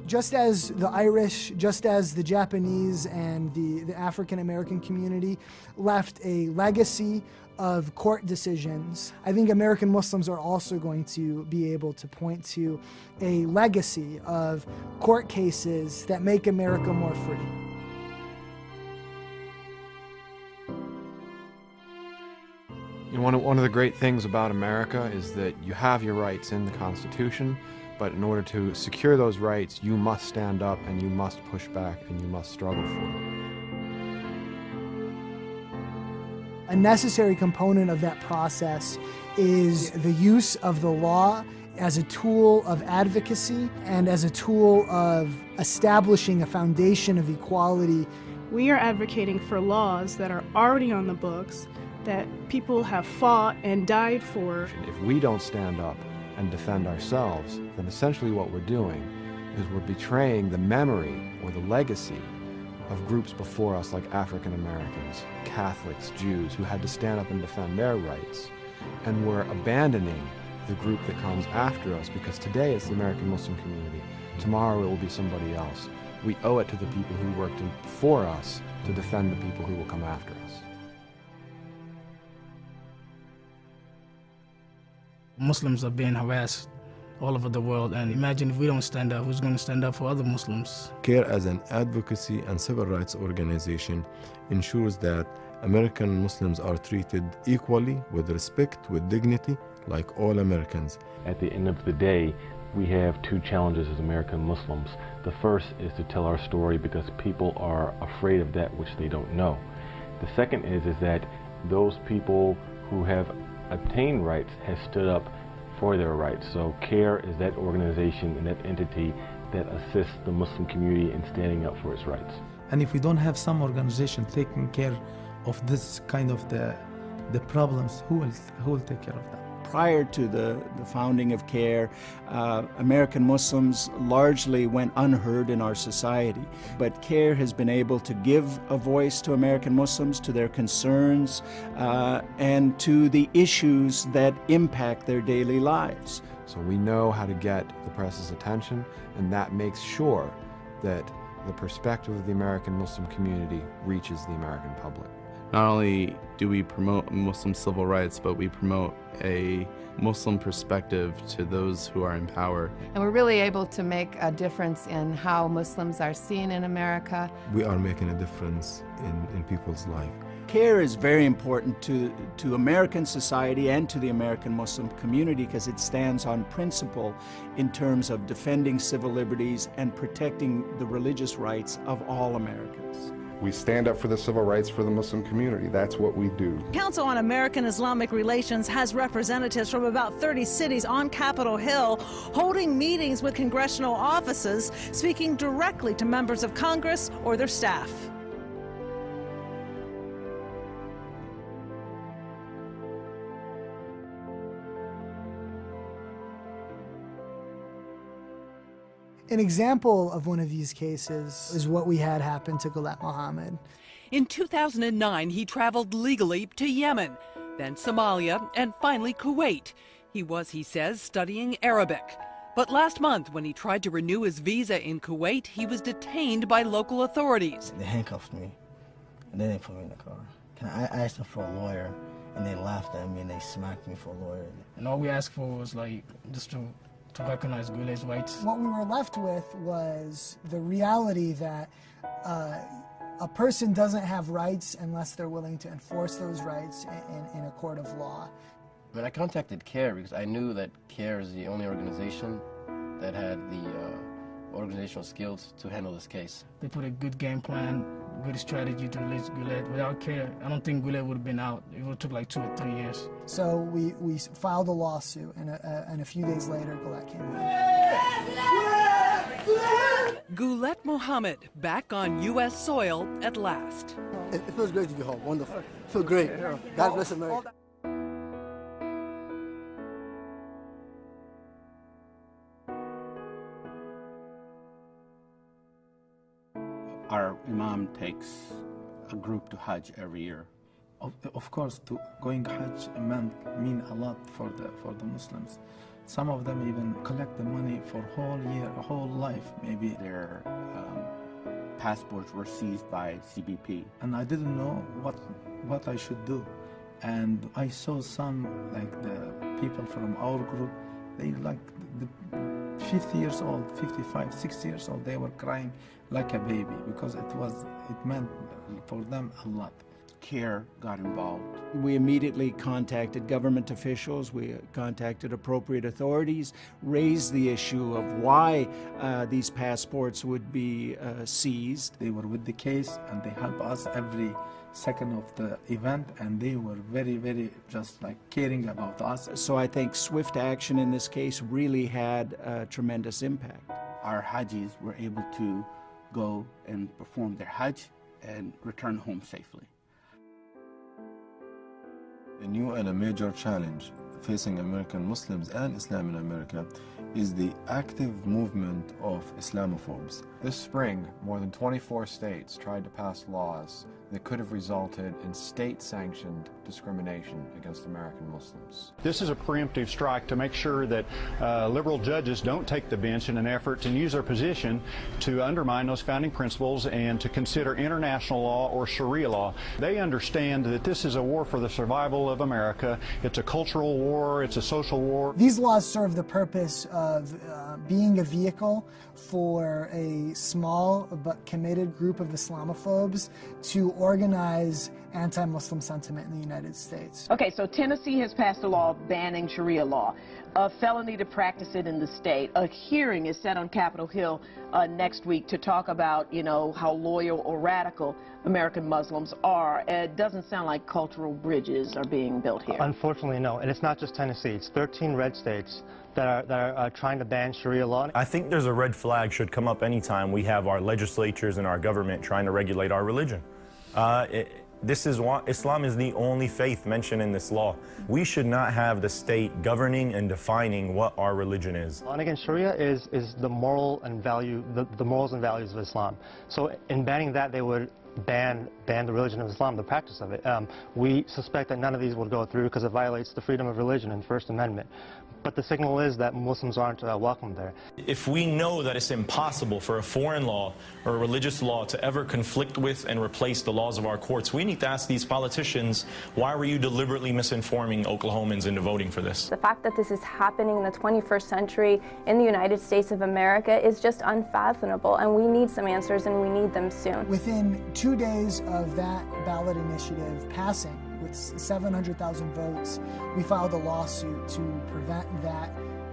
Just as the Irish, just as the Japanese and the African American community left a legacy of court decisions, I think American Muslims are also going to be able to point to a legacy of court cases that make America more free. You know, one of the great things about America is that you have your rights in the Constitution, but in order to secure those rights, you must stand up and you must push back and you must struggle for them. A necessary component of that process is the use of the law as a tool of advocacy and as a tool of establishing a foundation of equality. We are advocating for laws that are already on the books, that people have fought and died for. If we don't stand up and defend ourselves, then essentially what we're doing is we're betraying the memory or the legacy of groups before us like African Americans, Catholics, Jews, who had to stand up and defend their rights. And we're abandoning the group that comes after us, because today it's the American Muslim community, tomorrow it will be somebody else. We owe it to the people who worked before us to defend the people who will come after us. Muslims are being harassed all over the world, and imagine if we don't stand up, who's going to stand up for other Muslims? CARE as an advocacy and civil rights organization ensures that American Muslims are treated equally, with respect, with dignity, like all Americans. At the end of the day, we have two challenges as American Muslims. The first is to tell our story because people are afraid of that which they don't know. The second is that those people who have obtained rights has stood up for their rights. So CARE is that organization and that entity that assists the Muslim community in standing up for its rights. And if we don't have some organization taking care of this kind of the problems, who will take care of that? Prior to the founding of CARE, American Muslims largely went unheard in our society. But CARE has been able to give a voice to American Muslims, to their concerns, and to the issues that impact their daily lives. So we know how to get the press's attention, and that makes sure that the perspective of the American Muslim community reaches the American public. Not only do we promote Muslim civil rights, but we promote a Muslim perspective to those who are in power. And we're really able to make a difference in how Muslims are seen in America. We are making a difference in people's life. CARE is very important to American society and to the American Muslim community because it stands on principle in terms of defending civil liberties and protecting the religious rights of all Americans. We stand up for the civil rights for the Muslim community. That's what we do. Council on American Islamic Relations has representatives from about 30 cities on Capitol Hill holding meetings with congressional offices, speaking directly to members of Congress or their staff. An example of one of these cases is what we had happen to Ghulam Mohammed. In 2009, he traveled legally to Yemen, then Somalia, and finally Kuwait. He was, he says, studying Arabic. But last month, when he tried to renew his visa in Kuwait, he was detained by local authorities. They handcuffed me, and then they put me in the car. I asked them for a lawyer, and they laughed at me, and they smacked me for a lawyer. And all we asked for was just to recognize Gulen's rights. What we were left with was the reality that a person doesn't have rights unless they're willing to enforce those rights in a court of law. I mean, I contacted CARE because I knew that CARE is the only organization that had the organizational skills to handle this case. They put a good game plan, good strategy to release Gulen. Without CARE, I don't think Gulen would have been out. It would have took like 2 or 3 years. So we filed a lawsuit, and a few days later, Gulen came home. Ghulam Mohammed back on U.S. soil at last. It feels great to be home. Wonderful. I feel great. God bless America. Our Imam takes a group to Hajj every year. Of course, going Hajj mean a lot for the Muslims. Some of them even collect the money for whole year, a whole life, maybe. Their passports were seized by CBP. And I didn't know what I should do. And I saw some, like the people from our group, they like the 50 years old, 55, 60 years old, they were crying like a baby because it meant for them a lot. CARE got involved. We immediately contacted government officials, we contacted appropriate authorities, raised the issue of why these passports would be seized. They were with the case and they help us every second of the event, and they were very, very just like caring about us. So I think swift action in this case really had a tremendous impact. Our Hajis were able to go and perform their Hajj and return home safely. A new and a major challenge facing American Muslims and Islam in America is the active movement of Islamophobes. This spring, more than 24 states tried to pass laws that could have resulted in state-sanctioned discrimination against American Muslims. This is a preemptive strike to make sure that liberal judges don't take the bench in an effort to use their position to undermine those founding principles and to consider international law or Sharia law. They understand that this is a war for the survival of America. It's a cultural war, it's a social war. These laws serve the purpose of being a vehicle for a small but committed group of Islamophobes to organize anti-Muslim sentiment in the United States. Okay, so Tennessee has passed a law banning Sharia law, a felony to practice it in the state. A hearing is set on Capitol Hill next week to talk about, you know, how loyal or radical American Muslims are. It doesn't sound like cultural bridges are being built here. Unfortunately, no. And it's not just Tennessee. It's 13 red states that are trying to ban Sharia law. I think there's a red flag should come up anytime we have our legislatures and our government trying to regulate our religion. Islam is the only faith mentioned in this law. We should not have the state governing and defining what our religion is. And again, Sharia is the moral and value, the morals and values of Islam. So in banning that, they would ban the religion of Islam, the practice of it. We suspect that none of these will go through because it violates the freedom of religion in the First Amendment. But the signal is that Muslims aren't welcome there. If we know that it's impossible for a foreign law or a religious law to ever conflict with and replace the laws of our courts, we need to ask these politicians, why were you deliberately misinforming Oklahomans into voting for this? The fact that this is happening in the 21st century in the United States of America is just unfathomable, and we need some answers, and we need them soon. Within 2 days of that ballot initiative passing, with 700,000 votes, we filed a lawsuit to prevent that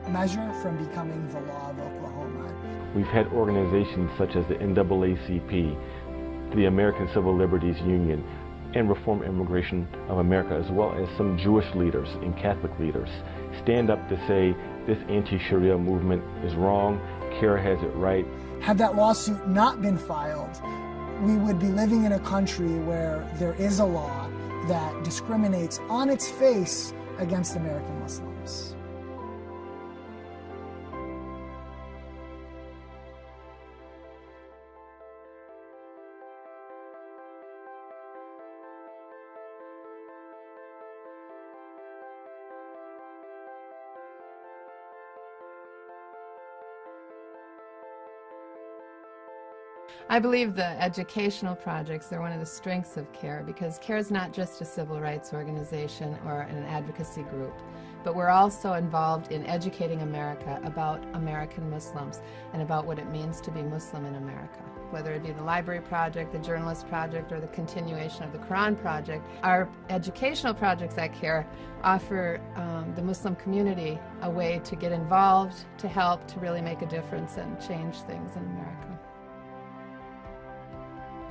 measure from becoming the law of Oklahoma. We've had organizations such as the NAACP, the American Civil Liberties Union, and Reform Immigration of America, as well as some Jewish leaders and Catholic leaders, stand up to say this anti-Sharia movement is wrong, CARE has it right. Had that lawsuit not been filed, we would be living in a country where there is a law that discriminates on its face against American Muslims. I believe the educational projects are one of the strengths of CARE, because CARE is not just a civil rights organization or an advocacy group, but we're also involved in educating America about American Muslims and about what it means to be Muslim in America. Whether it be the Library Project, the Journalist Project, or the continuation of the Quran Project, our educational projects at CARE offer the Muslim community a way to get involved, to help, to really make a difference and change things in America.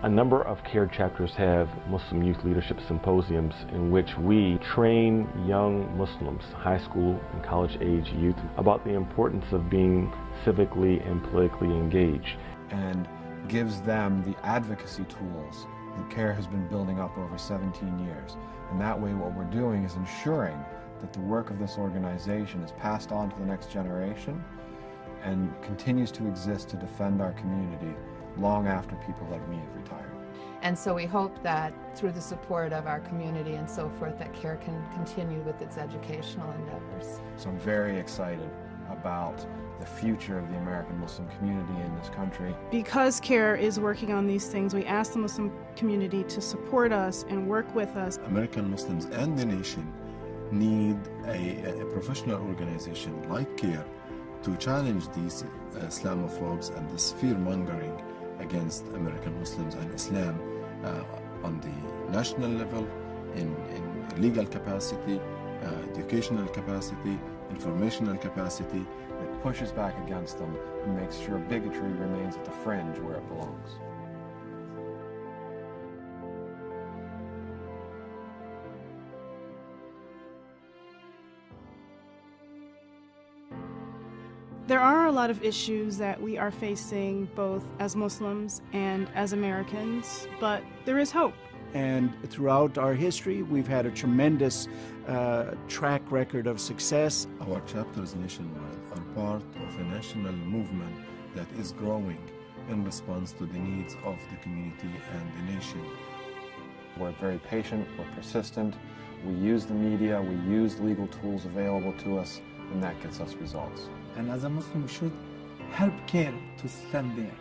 A number of CARE chapters have Muslim Youth Leadership Symposiums in which we train young Muslims, high school and college age youth, about the importance of being civically and politically engaged. And gives them the advocacy tools that CARE has been building up over 17 years. And that way what we're doing is ensuring that the work of this organization is passed on to the next generation and continues to exist to defend our community long after people like me have retired. And so we hope that through the support of our community and so forth, that CARE can continue with its educational endeavors. So I'm very excited about the future of the American Muslim community in this country. Because CARE is working on these things, we ask the Muslim community to support us and work with us. American Muslims and the nation need a professional organization like CARE to challenge these Islamophobes and this fear-mongering against American Muslims and Islam on the national level, in legal capacity, educational capacity, informational capacity. It pushes back against them and makes sure bigotry remains at the fringe where it belongs. There are a lot of issues that we are facing both as Muslims and as Americans, but there is hope. And throughout our history, we've had a tremendous track record of success. Our chapters nationwide are part of a national movement that is growing in response to the needs of the community and the nation. We're very patient, we're persistent, we use the media, we use legal tools available to us, and that gets us results. And as a Muslim, we should help CARE to stand there.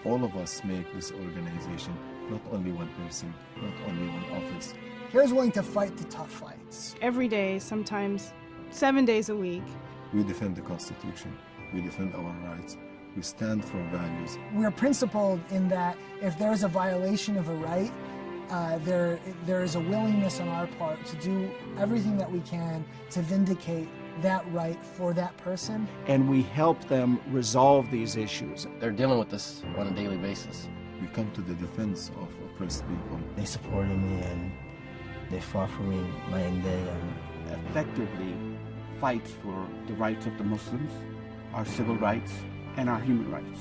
All of us make this organization, not only one person, not only one office. CARE is willing to fight the tough fights. Every day, sometimes 7 days a week. We defend the Constitution, we defend our rights, we stand for values. We're principled in that if there is a violation of a right, there is a willingness on our part to do everything that we can to vindicate that right for that person. And we help them resolve these issues. They're dealing with this on a daily basis. We come to the defense of oppressed people. They supported me and they fought for me night and day. And effectively fight for the rights of the Muslims, our civil rights, and our human rights.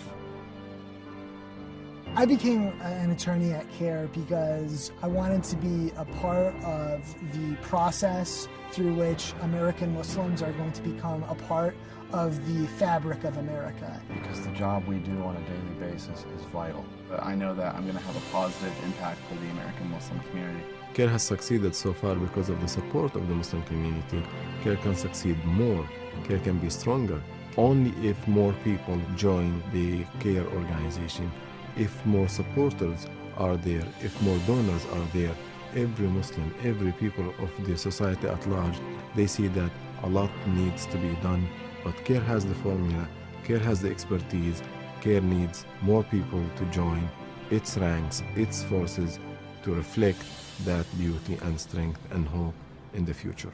I became an attorney at CARE because I wanted to be a part of the process through which American Muslims are going to become a part of the fabric of America. Because the job we do on a daily basis is vital. I know that I'm going to have a positive impact for the American Muslim community. CARE has succeeded so far because of the support of the Muslim community. CARE can succeed more. CARE can be stronger only if more people join the CARE organization. If more supporters are there, if more donors are there, every Muslim, every people of the society at large, they see that a lot needs to be done. But CARE has the formula, CARE has the expertise, CARE needs more people to join its ranks, its forces to reflect that beauty and strength and hope in the future.